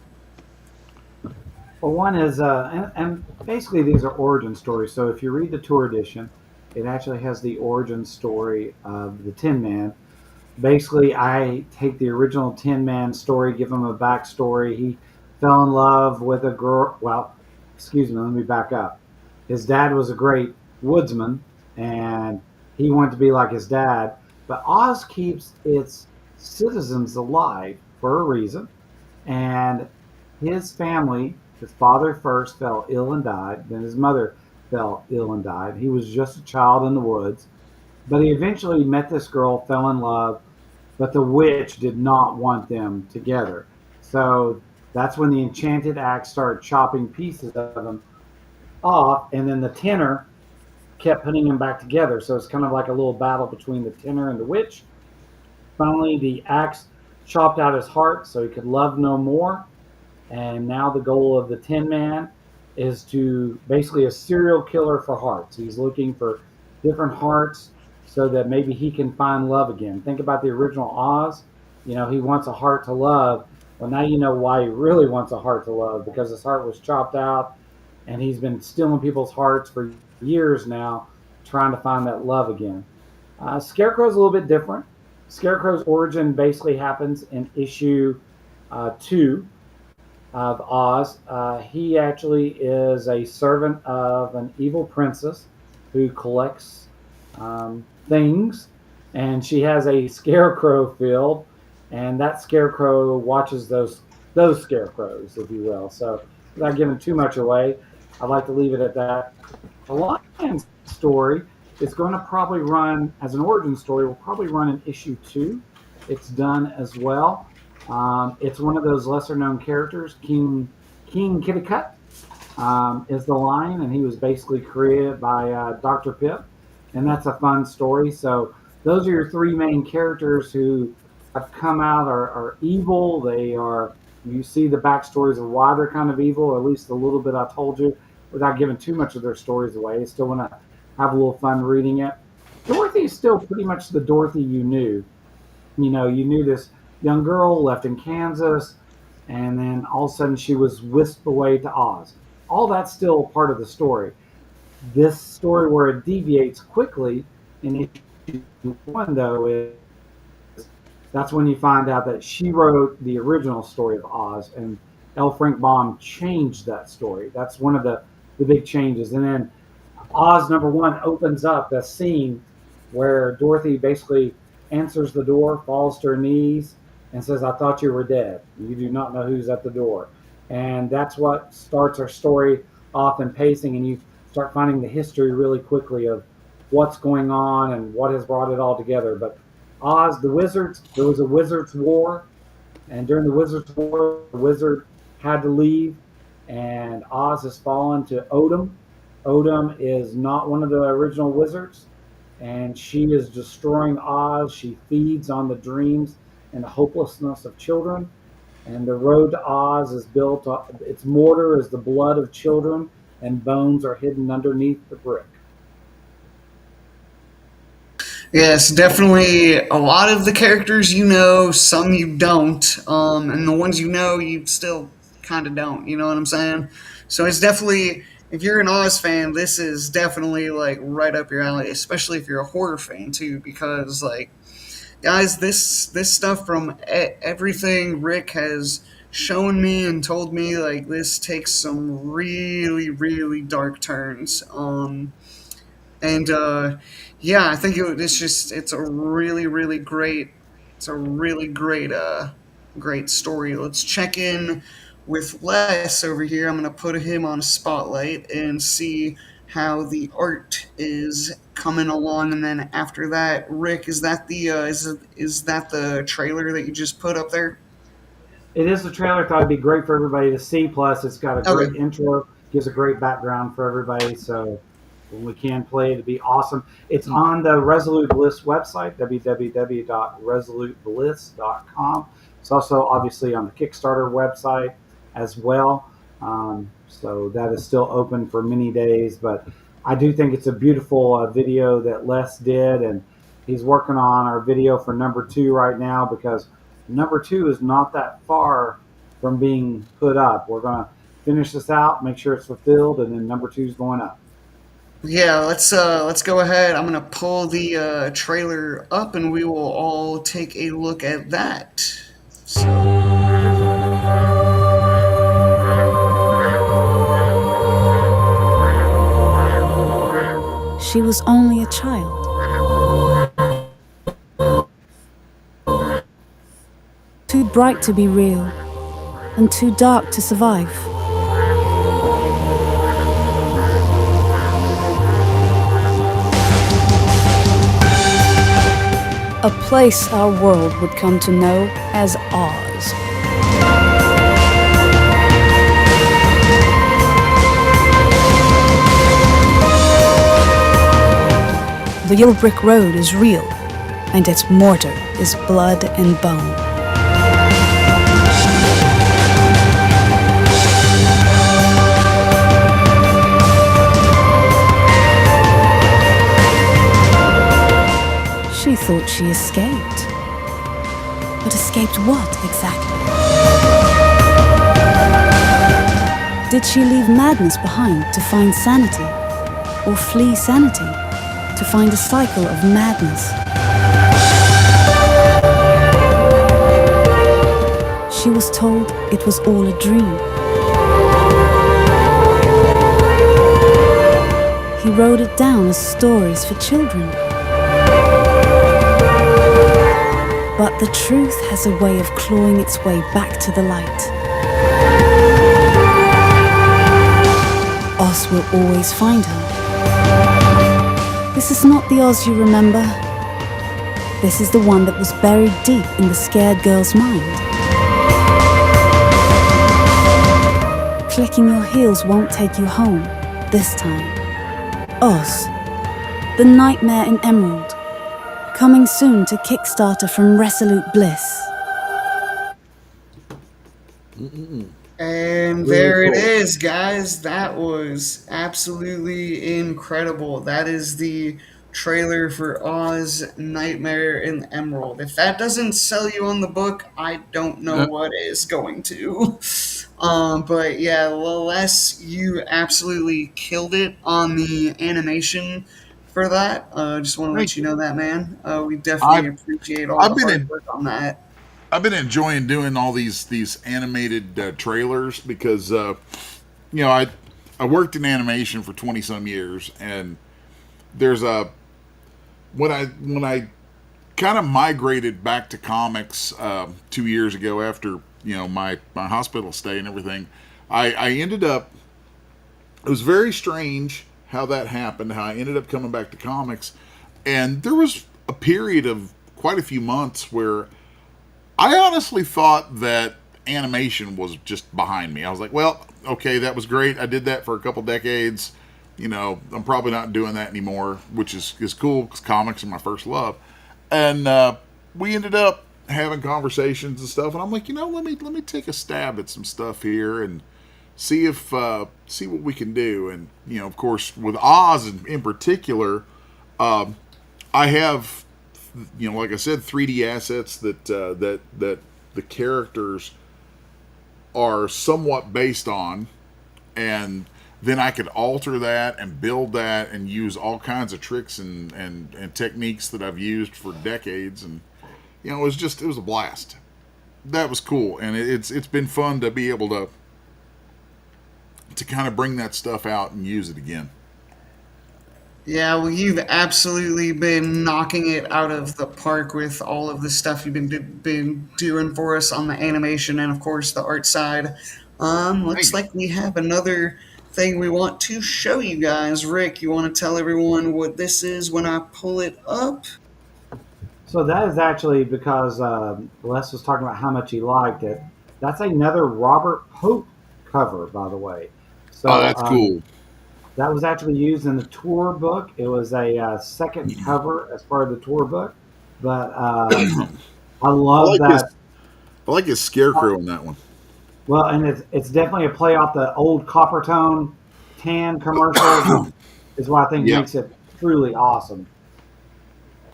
Well, one is, and basically these are origin stories. So if you read the tour edition, it actually has the origin story of the Tin Man. Basically, I take the original Tin Man story, give him a backstory. He fell in love with a girl. Well, excuse me, let me back up. His dad was a great woodsman, and he wanted to be like his dad. But Oz keeps its citizens alive for a reason, and his family, his father first fell ill and died, then his mother fell ill and died. He was just a child in the woods, but he eventually met this girl, fell in love, but the witch did not want them together. So that's when the enchanted axe started chopping pieces of him off, and then the tenor kept putting them back together. So it's kind of like a little battle between the tenor and the witch. Finally, the axe chopped out his heart so he could love no more. And now the goal of the Tin Man is to basically a serial killer for hearts. He's looking for different hearts so that maybe he can find love again. Think about the original Oz. You know, he wants a heart to love. Well, now you know why he really wants a heart to love, because his heart was chopped out and he's been stealing people's hearts for years now, trying to find that love again. Scarecrow's a little bit different. Scarecrow's origin basically happens in issue 2 of Oz. He actually is a servant of an evil princess who collects things, and she has a scarecrow field, and that scarecrow watches those scarecrows, if you will. So, without giving too much away, I'd like to leave it at that. The Lion story is going to probably run as an origin story. Will probably run in issue 2. It's done as well. It's one of those lesser known characters. King Kitticut is the lion, and he was basically created by Dr. Pip, and that's a fun story. So those are your three main characters who have come out are evil. They are, you see the backstories of why they're kind of evil, or at least a little bit. I told you without giving too much of their stories away. You still want to have a little fun reading it. Dorothy is still pretty much the Dorothy you knew. You know, you knew this young girl left in Kansas, and then all of a sudden she was whisked away to Oz. All that's still part of the story. This story, where it deviates quickly in issue 1, though, is that's when you find out that she wrote the original story of Oz, and L. Frank Baum changed that story. That's one of the big changes. And then Oz #1 opens up a scene where Dorothy basically answers the door, falls to her knees, and says, "I thought you were dead. You do not know who's at the door." And that's what starts our story off in pacing, and you start finding the history really quickly of what's going on and what has brought it all together. But Oz, the wizards, there was a wizards' war, and during the wizards' war, the wizard had to leave, and Oz has fallen to Odom. Odom is not one of the original wizards, and she is destroying Oz. She feeds on the dreams and the hopelessness of children. And the road to Oz is built, its mortar is the blood of children, and bones are hidden underneath the brick. Yes, definitely a lot of the characters you know, some you don't, and the ones you know, you still kind of don't. You know what I'm saying? So it's definitely, if you're an Oz fan, this is definitely like right up your alley, especially if you're a horror fan too, because like guys, this stuff from everything Rick has shown me and told me, like this takes some really really dark turns. And yeah, I think it's just it's a really really great, it's a really great great story. Let's check in with Les over here. I'm gonna put him on a spotlight and see how the art is coming along, and then after that, Rick, is that the is that the trailer that you just put up there? It is a trailer. Thought it'd be great for everybody to see. Plus, it's got a Okay. great intro, gives a great background for everybody. So when we can play. It'd be awesome. It's Mm. on the Resolute Bliss website, www.resolutebliss.com. It's also obviously on the Kickstarter website as well. So that is still open for many days. But I do think it's a beautiful video that Les did, and he's working on our video for number two right now because number two is not that far from being put up. We're going to finish this out, make sure it's fulfilled, and then number two is going up. Yeah, let's go ahead. I'm gonna pull the trailer up, and we will all take a look at that. So. She was only a child, too bright to be real, and too dark to survive. A place our world would come to know as Oz. The yellow brick road is real, and its mortar is blood and bone. She thought she escaped. But escaped what exactly? Did she leave madness behind to find sanity? Or flee sanity to find a cycle of madness? She was told it was all a dream. He wrote it down as stories for children. But the truth has a way of clawing its way back to the light. Oz will always find her. This is not the Oz you remember. This is the one that was buried deep in the scared girl's mind. Clicking your heels won't take you home this time. Oz, the Nightmare in Emerald. Coming soon to Kickstarter from Resolute Bliss. And Really there it cool. is, guys. That was absolutely incredible. That is the trailer for Oz Nightmare in Emerald. If that doesn't sell you on the book, I don't know Uh, what is going to. But yeah, Les, you absolutely killed it on the animation for that. Just want to let Thank you you. know that, man. We definitely I've appreciate all I've the been hard in, work on that. I've been enjoying doing all these animated trailers because you know I worked in animation for 20 some years, and there's a when I kind of migrated back to comics 2 years ago after my hospital stay and everything. I ended up, it was very strange how that happened, how I ended up coming back to comics. And there was a period of quite a few months where I honestly thought that animation was just behind me. I was like, well, okay, that was great. I did that for a couple decades. I'm probably not doing that anymore, which is cool because comics are my first love. And we ended up having conversations and stuff. And I'm like, let me take a stab at some stuff here and see what we can do. And of course, with Oz in particular, I have, like I said, 3D assets that the characters are somewhat based on, and then I could alter that and build that and use all kinds of tricks and techniques that I've used for decades. And it was a blast. That was cool, and it's been fun to be able to kind of bring that stuff out and use it again. Yeah, well, you've absolutely been knocking it out of the park with all of the stuff you've been doing for us on the animation and, of course, the art side. Thank Looks you. like we have another thing we want to show you guys. Rick, you want to tell everyone what this is when I pull it up? So that is actually because Les was talking about how much he liked it. That's another Robert Pope cover, by the way. Oh, So that's cool. That was actually used in the tour book. It was a second cover as part of the tour book. But I I love like his that. I like his scarecrow in that one. Well, and it's definitely a play off the old Copper Tone tan commercial, which is what I think Yeah, makes it truly awesome.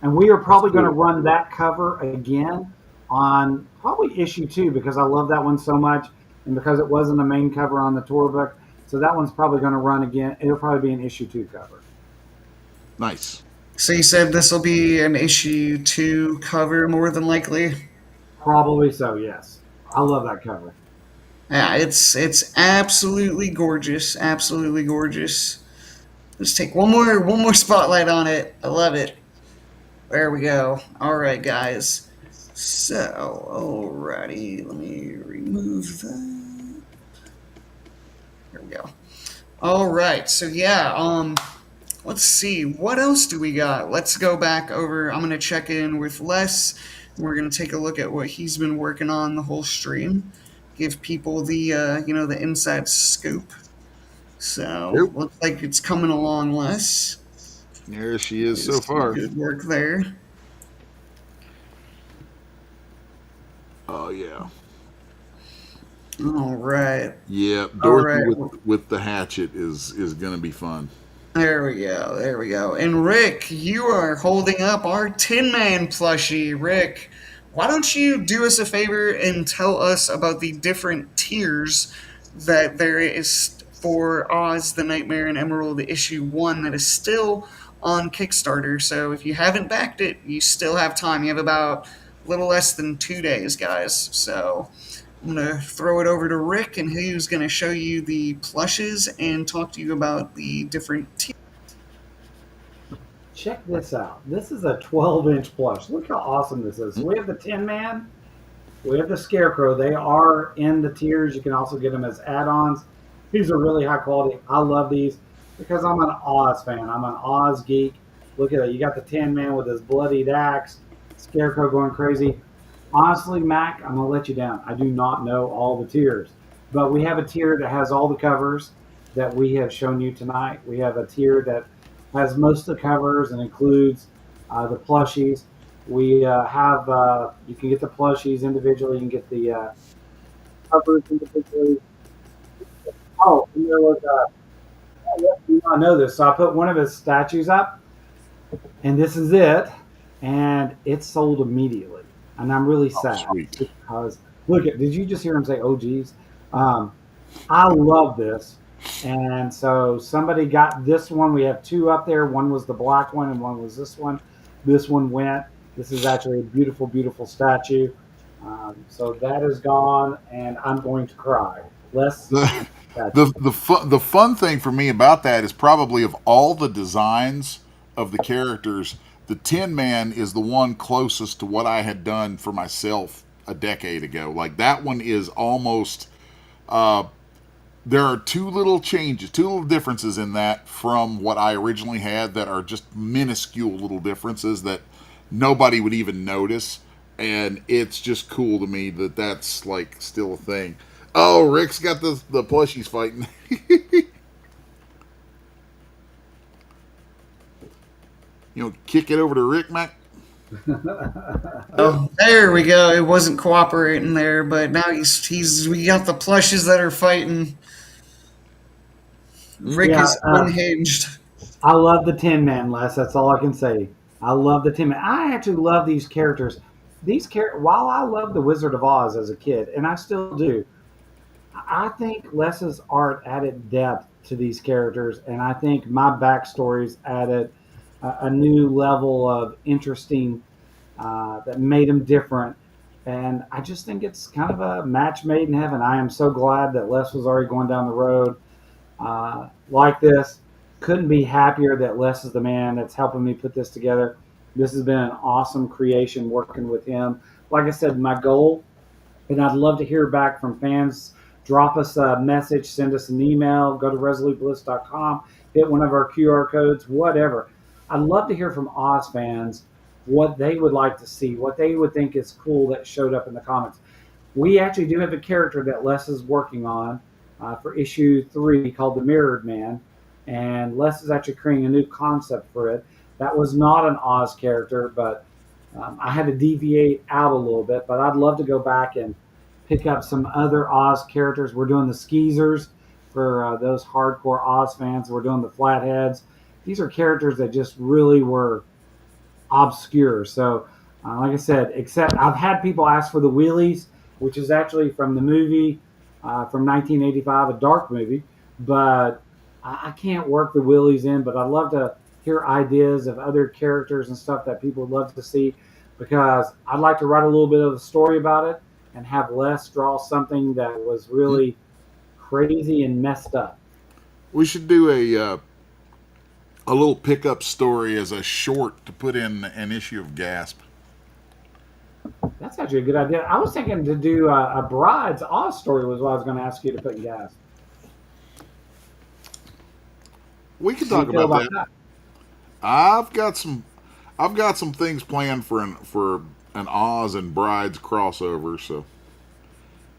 And we are that's probably going to cool. run that cover again on probably issue 2 because I love that one so much and because it wasn't a main cover on the tour book. So that one's probably going to run again. It'll probably be an issue 2 cover. Nice. So you said this will be an issue 2 cover more than likely. Probably so, yes. I love that cover. Yeah, it's absolutely gorgeous, absolutely gorgeous. Let's take one more spotlight on it. I love it. There we go. All right, guys. So, alrighty, let me remove that. There we go. All right, so yeah, let's see, what else do we got? Let's go back over. I'm gonna check in with Les. We're gonna take a look at what he's been working on the whole stream. Give people the the inside scoop. So Nope. looks like it's coming along, Les. There she is so Is far. good work there. Oh yeah. All right. Yeah, All Dorothy right. with the hatchet is gonna be fun. There we go. There we go. And Rick, you are holding up our Tin Man plushie. Rick, why don't you do us a favor and tell us about the different tiers that there is for Oz the Nightmare and Emerald issue 1 that is still on Kickstarter. So if you haven't backed it, you still have time. You have about a little less than 2 days, guys. So I'm going to throw it over to Rick, and he's going to show you the plushes and talk to you about the different tiers. Check this out. This is a 12-inch plush. Look how awesome this is. So we have the Tin Man. We have the Scarecrow. They are in the tiers. You can also get them as add-ons. These are really high quality. I love these because I'm an Oz fan. I'm an Oz geek. Look at that. You got the Tin Man with his bloodied axe, Scarecrow going crazy. Honestly, Mac, I'm gonna let you down. I do not know all the tiers, but we have a tier that has all the covers that we have shown you tonight. We have a tier that has most of the covers and includes the plushies. We have you can get the plushies individually. You can get the covers individually. Oh, and there was I know this. So I put one of his statues up, and this is it, and it sold immediately, and I'm really Oh, sad sweet. because look at. Did you just hear him say, "Oh, geez"? Um, I love this, and so somebody got this one. We have two up there. One was the black one, and one was this one. This one went. This is actually a beautiful, beautiful statue. So that is gone, and I'm going to cry. Less The statue. the fun thing for me about that is probably of all the designs of the characters, the Tin Man is the one closest to what I had done for myself a decade ago. Like that one is almost. There are two little changes, two little differences in that from what I originally had that are just minuscule little differences that nobody would even notice, and it's just cool to me that that's like still a thing. Oh, Rick's got the plushies fighting. Kick it over to Rick, Mac. Oh, there we go. It wasn't cooperating there, but now he's we got the plushes that are fighting. Rick Yeah, is unhinged. I love the Tin Man, Les. That's all I can say. I love the Tin Man. I actually love these characters. While I love the Wizard of Oz as a kid, and I still do, I think Les's art added depth to these characters, and I think my backstories added a new level of interesting that made them different. And I just think it's kind of a match made in heaven. I am so glad that Les was already going down the road like this. Couldn't be happier that Les is the man that's helping me put this together. This has been an awesome creation working with him. Like I said, my goal, and I'd love to hear back from fans. Drop us a message, send us an email, go to resolutebliss.com, hit one of our QR codes, whatever. I'd love to hear from Oz fans what they would like to see, what they would think is cool that showed up in the comments. We actually do have a character that Les is working on for issue 3 called the Mirrored Man. and Les is actually creating a new concept for it. That was not an Oz character, but I had to deviate out a little bit. But I'd love to go back and pick up some other Oz characters. We're doing the Skeezers for those hardcore Oz fans. We're doing the Flatheads. These are characters that just really were obscure. So, like I said, except I've had people ask for the wheelies, which is actually from the movie from 1985, a dark movie, but I can't work the wheelies in. But I'd love to hear ideas of other characters and stuff that people would love to see, because I'd like to write a little bit of a story about it and have Les draw something that was really crazy and messed up. We should do a little pickup story as a short to put in an issue of Gasp. That's actually a good idea. I was thinking to do a Bride's Oz story was what I was going to ask you to put in gas. We can How do talk you feel about about that. that? I've got some things planned for an Oz and Brides crossover, so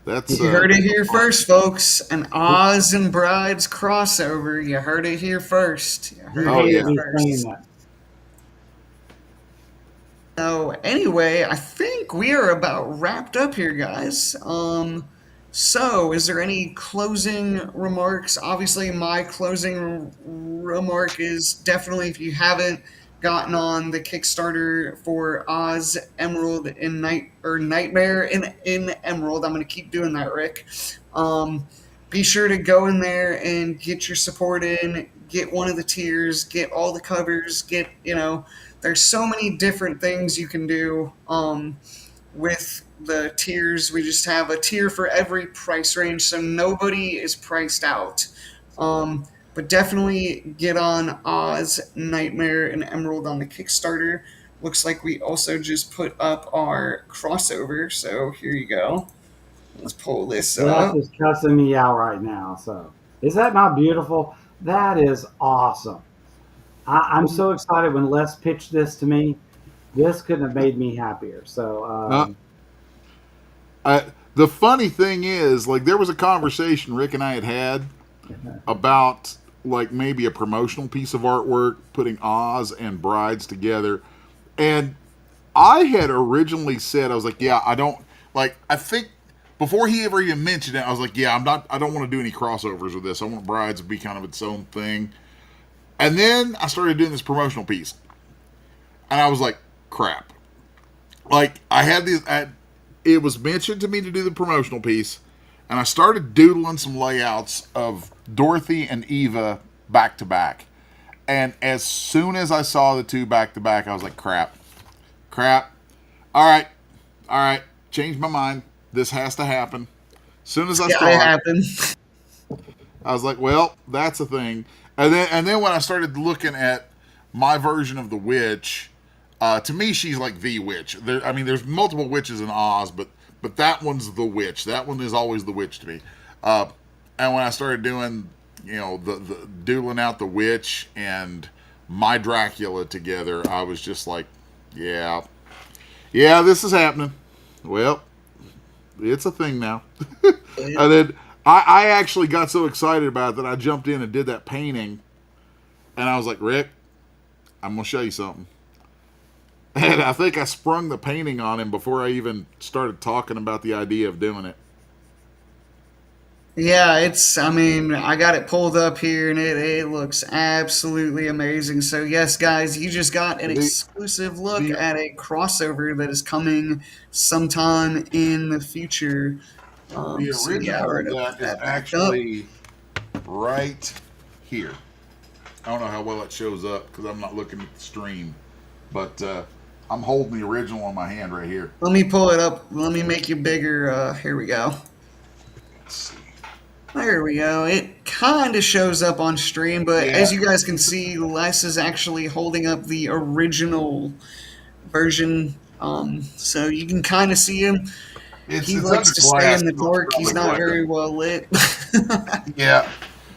that's You heard it here first, folks. An Oz and Brides crossover. You heard it here first. You You heard it Oh hated here yeah. me saying first. that. So anyway, I think we are about wrapped up here, guys. So is there any closing remarks? Obviously, my closing remark is definitely if you haven't gotten on the Kickstarter for Oz Emerald in Nightmare in Emerald. I'm gonna keep doing that, Rick. Um, be sure to go in there and get your support in. Get one of the tiers. Get all the covers. Get there's so many different things you can do with the tiers. We just have a tier for every price range, so nobody is priced out. But definitely get on Oz, Nightmare, and Emerald on the Kickstarter. Looks like we also just put up our crossover, so here you go. Let's pull this Les up. is cussing me out right now. So, is that not beautiful? That is awesome. I'm so excited when Les pitched this to me. This couldn't have made me happier. So, Uh, the funny thing is, like, there was a conversation Rick and I had about like maybe a promotional piece of artwork, putting Oz and Brides together, and I had originally said I was like, yeah, I don't like. I think before he ever even mentioned it, I was like, yeah, I'm not. I don't want to do any crossovers with this. I want Brides to be kind of its own thing. And then I started doing this promotional piece, and I was like, crap. Like I had these. It was mentioned to me to do the promotional piece, and I started doodling some layouts of Dorothy and Eva back to back. And as soon as I saw the two back to back, I was like, crap. All right, changed my mind. This has to happen. As soon as I Yeah, it saw it, happened. I was like, well, that's a thing. And then when I started looking at my version of the witch, to me, she's like the witch. I mean, there's multiple witches in Oz, but that one's the witch. That one is always the witch to me. And when I started doing, the doodling out the witch and my Dracula together, I was just like, yeah, this is happening. Well, it's a thing now. And then I actually got so excited about it that I jumped in and did that painting. And I was like, Rick, I'm going to show you something. And I think I sprung the painting on him before I even started talking about the idea of doing it. Yeah, I mean, I got it pulled up here and it looks absolutely amazing. So, yes, guys, you just got an The, exclusive look the, at a crossover that is coming sometime in the future. the So, yeah, original we're of going to put that is that back up. actually right here. I don't know how well it shows up because I'm not looking at the stream. But I'm holding the original on my hand right here. Let me pull it up. Let me make you bigger. Here we go. Let's see. There we go. It kind of shows up on stream, but Yeah, as you guys can see, Les is actually holding up the original version. So you can kind of see him. He it's likes under to stay glass. in the So it's dark. He's probably not brighter. very well lit. Yeah.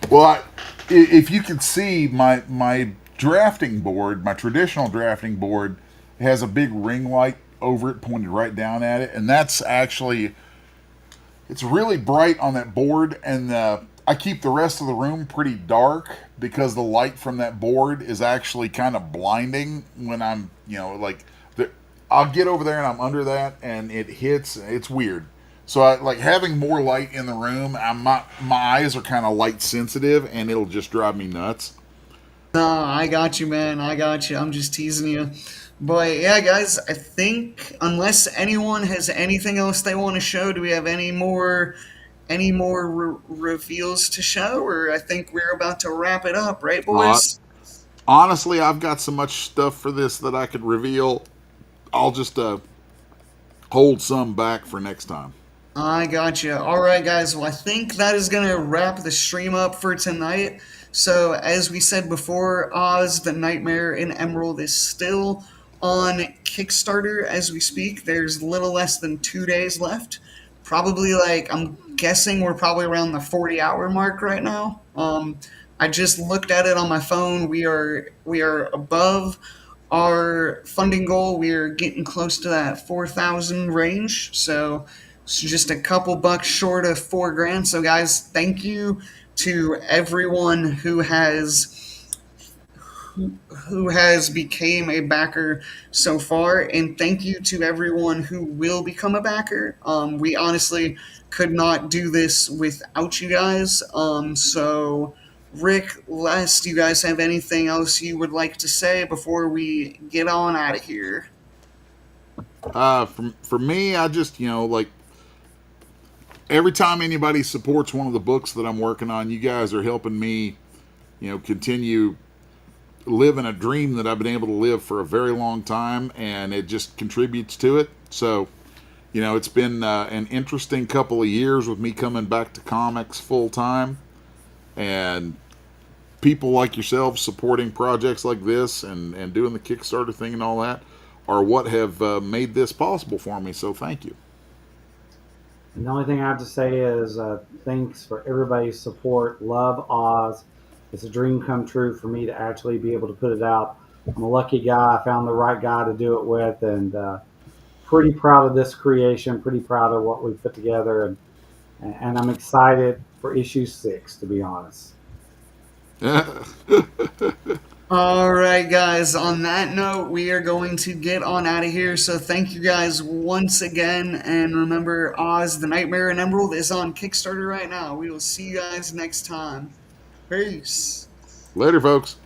Well, if you can see my drafting board, my traditional drafting board has a big ring light over it pointed right down at it, and that's actually it's really bright on that board, and I keep the rest of the room pretty dark because the light from that board is actually kind of blinding when I'm, like the, I'll get over there and I'm under that and it hits. It's weird. So I like having more light in the room. My eyes are kind of light sensitive and it'll just drive me nuts. I got you, man. I got you. I'm just teasing you. But yeah, guys, I think unless anyone has anything else they want to show, do we have any more reveals to show? Or I think we're about to wrap it up, right, Uh, boys? Honestly, I've got so much stuff for this that I could reveal. I'll just hold some back for next time. I gotcha. All right, guys. Well, I think that is going to wrap the stream up for tonight. So, as we said before, Oz the Nightmare in Emerald is still on Kickstarter as we speak. There's little less than 2 days left. Probably like, I'm guessing we're probably around the 40-hour mark right now. I just looked at it on my phone. We are above our funding goal. We're getting close to that 4,000 range. So it's just a couple bucks short of 4 grand. So guys, thank you to everyone who has became a backer so far, and thank you to everyone who will become a backer. We honestly could not do this without you guys. So Rick, Les, do you guys have anything else you would like to say before we get on out of here? For me, I just like every time anybody supports one of the books that I'm working on, you guys are helping me, continue living a dream that I've been able to live for a very long time, and it just contributes to it. So, it's been an interesting couple of years with me coming back to comics full time, and people like yourselves supporting projects like this and doing the Kickstarter thing and all that are what have made this possible for me. So, thank you. And the only thing I have to say is thanks for everybody's support. Love Oz. It's a dream come true for me to actually be able to put it out. I'm a lucky guy. I found the right guy to do it with, and pretty proud of this creation. Pretty proud of what we put together, and I'm excited for issue 6. To be honest. All right, guys. On that note, we are going to get on out of here. So thank you guys once again. And remember, Oz the Nightmare in Emerald is on Kickstarter right now. We will see you guys next time. Peace. Later, folks.